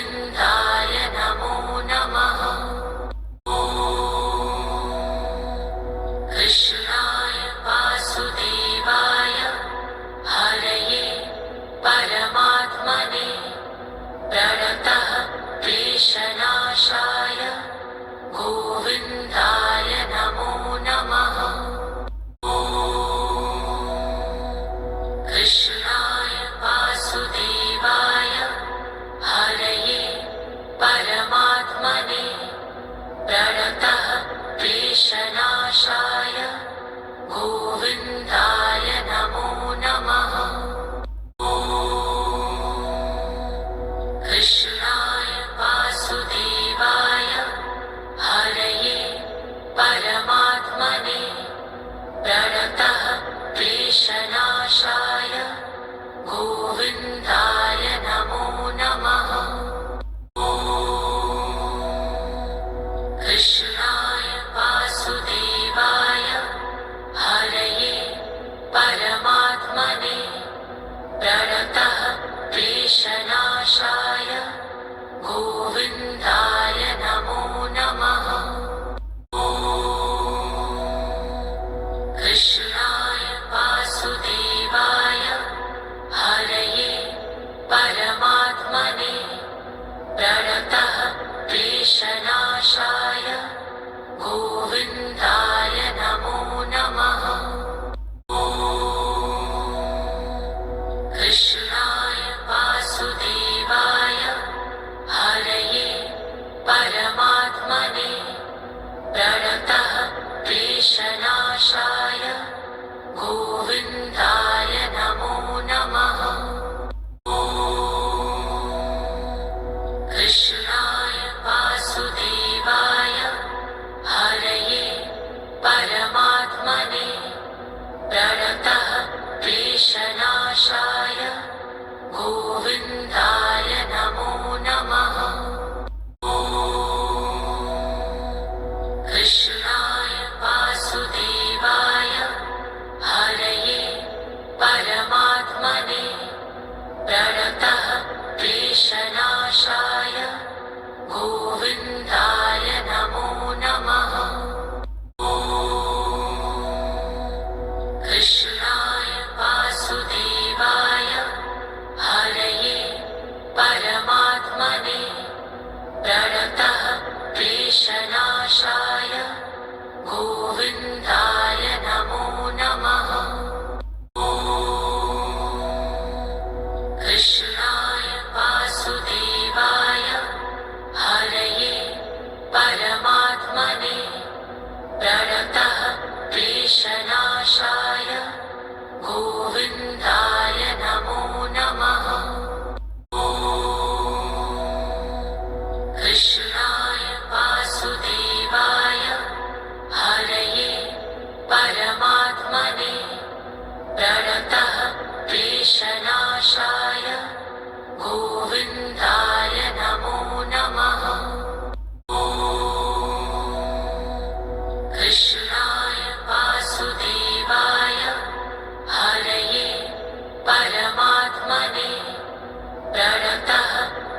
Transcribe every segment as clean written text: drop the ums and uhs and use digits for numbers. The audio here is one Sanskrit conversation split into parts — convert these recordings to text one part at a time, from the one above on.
गोविन्दाय नमो नमः। कृष्णाय वासुदेवाय हरये परमात्मने प्रणतः क्लेशनाशाय गोविन्दाय नमो नमः। कृष्णाय वासुदेवाय हरये परमात्मने प्रणतः क्लेशनाशाय गोविन्दाय नमो नमः। कृष्णाय वासुदेवाय हरये परमात्मने प्रणतः क्लेशनाशाय गोविन्दाय नमो नमः। कृष्णाय वासुदेवाय हरये परमात्मने प्रणतः क्लेशनाशाय गोविन्दाय नमो नमः। कृष्णाय वासुदेवाय हरये परमात्मने प्रणतः क्लेशनाशाय गोविन्दाय नमो नमः। कृष्णाय वासुदेवाय हरये परमात्मने प्रणतः क्लेशनाशाय गोविन्दाय नमो नमः। कृष्णाय वासुदेवाय हरये परमात्मने प्रणतः क्लेशनाशाय गोविन्दाय नमो नमः। कृष्णाय वासुदेवाय हरये परमात्मने प्रणतः क्लेशनाशाय गोविन्दाय नमो नमः। कृष्णाय वासुदेवाय हरये परमात्मने प्रणतः क्लेशनाशाय गोविन्दाय नमो नमः। कृष्णाय वासुदेवाय हरये परमात्मने प्रणतः क्लेशनाशाय गोविन्दाय नमो नमः। कृष्णाय वासुदेवाय हरये परमात्मने प्रणतः क्लेशनाशाय गोविन्दाय नमो नमः। कृष्णाय वासुदेवाय हरये परमात्मने प्रणतः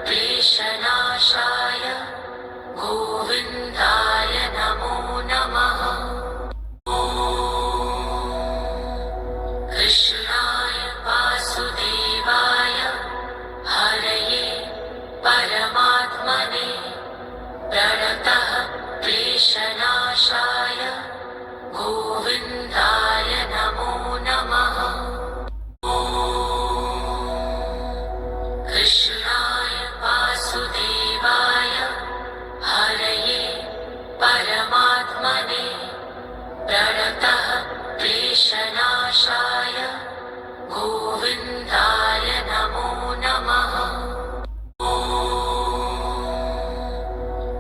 क्लेशनाशाय गोविन्दाय नमो नमः। कृष्णाय वासुदेवाय हरये परमात्मने प्रणतः क्लेशनाशाय गोविन्दाय नमो नमः। कृष्णाय वासुदेवाय हरये परमात्मने प्रणतः क्लेशनाशाय गोविन्दाय नमो नमः।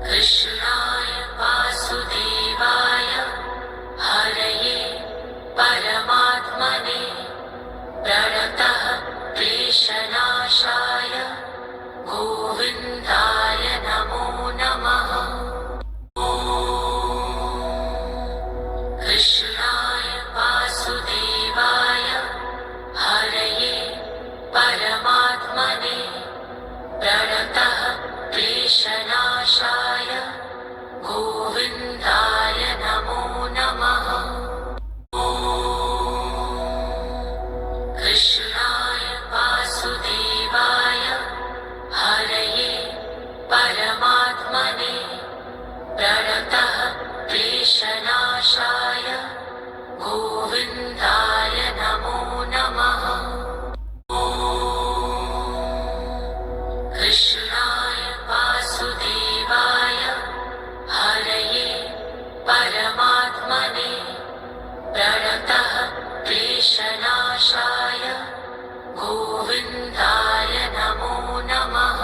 कृष्णाय वासुदेवाय हरये परमात्मने प्रणतः क्लेशनाशाय गोविन्दाय नमो नमः। कृष्णाय वासुदेवाय हरये परमात्मने प्रणतः क्लेशनाशाय गोविन्दाय नमो नमः। कृष्णाय वासुदेवाय हरये परमात्मने प्रणतः क्लेशनाशाय गोविन्दाय नमो नमः। कृष्णाय वासुदेवाय हरये परमात्मने प्रणतः क्लेशनाशाय गोविन्दाय नमो नमः।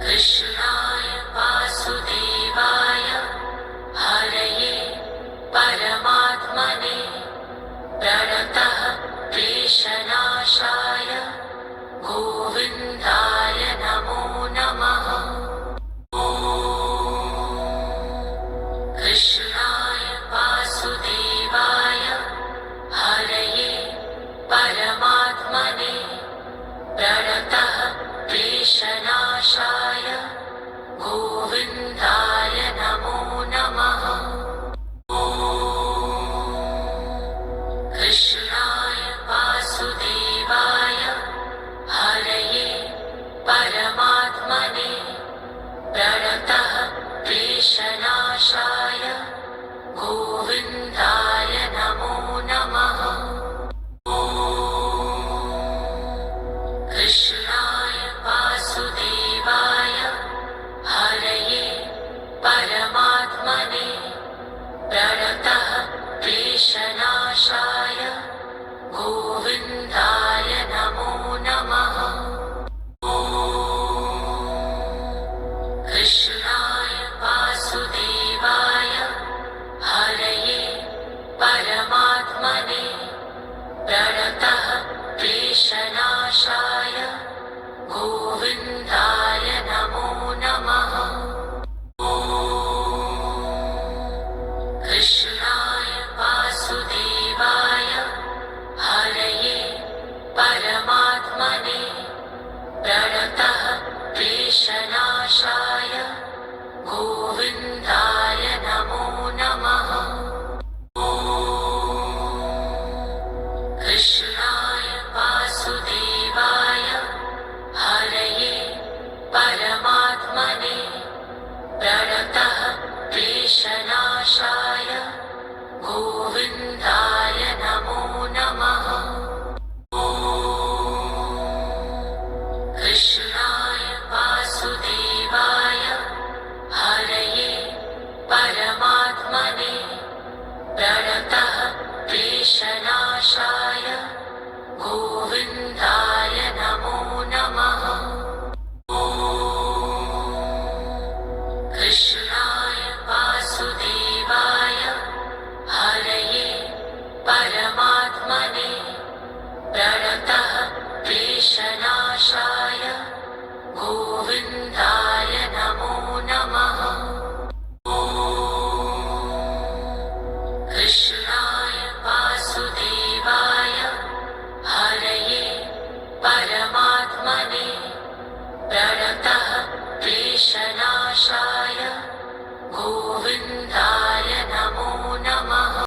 कृष्णाय वासुदेवाय हरये परमात्मने प्रणतः क्लेशनाशाय गोविन्दाय नमो नमः। कृष्णाय वासुदेवाय हरये परमात्मने प्रणतः क्लेशनाशाय गोविन्दाय नमो नमः। कृष्णाय वासुदेवाय हरये परमात्मने प्रणतः क्लेशनाशाय गोविन्दाय नमो नमः। कृष्णाय वासुदेवाय हरये परमात्मने प्रणतः क्लेशनाशाय गोविन्दाय नमो नमः। कृष्णाय वासुदेवाय हरये परमात्मने प्रणतः क्लेशनाशाय गोविन्दाय नमो नमः। कृष्णाय वासुदेवाय हरये परमात्मने प्रणतः क्लेशनाशाय गोविन्दाय नमो नमः। कृष्णाय वासुदेवाय हरये परमात्मने प्रणतः क्लेशनाशाय गोविन्दाय नमो नमः। कृष्णाय वासुदेवाय हरये परमात्मने प्रणतः क्लेशनाशाय गोविन्दाय नमो नमः। कृष्णाय वासुदेवाय हरये परमात्मने प्रणतः क्लेशनाशाय गोविन्दाय नमो नमः। कृष्णाय वासुदेवाय हरये परमात्मने प्रणतः क्लेशनाशाय गोविन्दाय